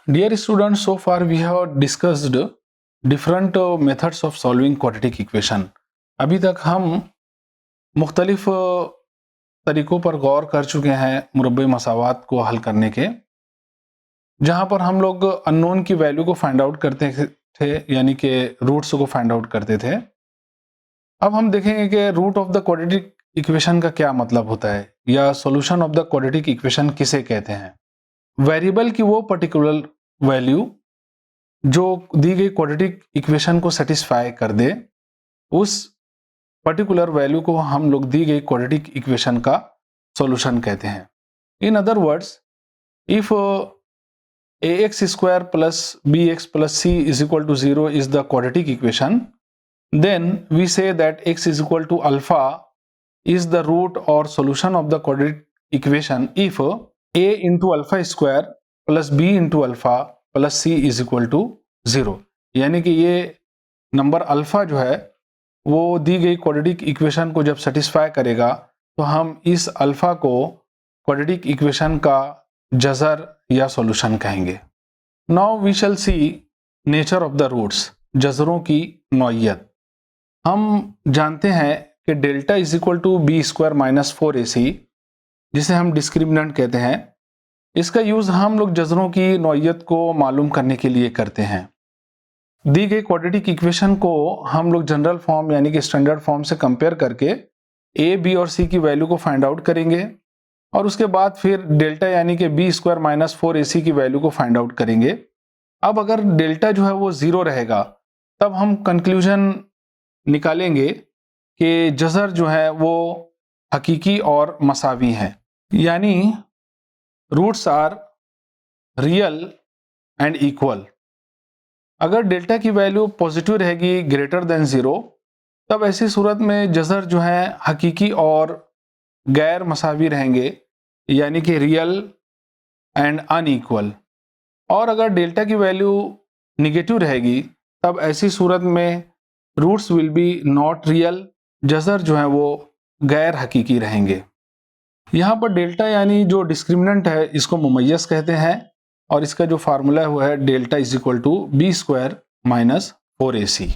Dear students, so far we have discussed different methods of solving quadratic equation. अभी तक हम मुख्तलिफ तरीक़ों पर गौर कर चुके हैं मुरब्बे मसावात को हल करने के, जहाँ पर हम लोग अननोन की वैल्यू को फाइंड आउट करते थे, यानी कि रूट्स को फाइंड आउट करते थे। अब हम देखेंगे कि root of the quadratic equation का क्या मतलब होता है, या solution of the quadratic equation किसे कहते हैं। वेरिएबल की वो पर्टिकुलर वैल्यू जो दी गई क्वाड्रेटिक इक्वेशन को सेटिस्फाई कर दे, उस पर्टिकुलर वैल्यू को हम लोग दी गई क्वाड्रेटिक इक्वेशन का सॉल्यूशन कहते हैं। In other words, if ax square plus bx plus c is equal to 0 is the quadratic equation, then we say that x is equal to alpha is the root or solution of the quadratic equation if a into alpha square plus b into alpha plus c is equal to 0। यानी कि ये number alpha जो है वो दी गई quadratic equation को जब satisfy करेगा तो हम इस अल्फा को क्वाड्रेटिक इक्वेशन का जज़र या सॉल्यूशन कहेंगे। Now we shall see nature of the roots, जज़रों की नौइयत। हम जानते हैं कि delta is equal to B square minus 4ac, जिसे हम डिस्क्रिमिनेंट कहते हैं। इसका यूज़ हम लोग जज़रों की नौइयत को मालूम करने के लिए करते हैं। दी गई क्वाड्रेटिक इक्वेशन को हम लोग जनरल फॉर्म यानी कि स्टैंडर्ड फॉर्म से कंपेयर करके ए, बी और सी की वैल्यू को फाइंड आउट करेंगे, और उसके बाद फिर डेल्टा यानी कि बी स्क्वायर माइनस 4ac की वैल्यू को फाइंड आउट करेंगे। अब अगर डेल्टा जो है वो 0 रहेगा, तब हम कंक्लूजन निकालेंगे कि जज़र जो है वो हकीकी और मसावी है, यानी roots are real and equal. अगर डेल्टा की वैल्यू पॉजिटिव रहेगी ग्रेटर देन 0, तब ऐसी सूरत में जज़र जो है हकीकी और गैर मसावी रहेंगे, यानी कि रियल एंड अनइक्वल। और अगर डेल्टा की वैल्यू निगेटिव रहेगी, तब ऐसी सूरत में roots will be not real, जज़र जो है वो गैर हकीकी रहेंगे। यहाँ पर डेल्टा यानी जो डिस्क्रिमिनेंट है, इसको मुमय्यज़ कहते हैं, और इसका जो फार्मूला है वो है delta is equal to B square minus 4ac।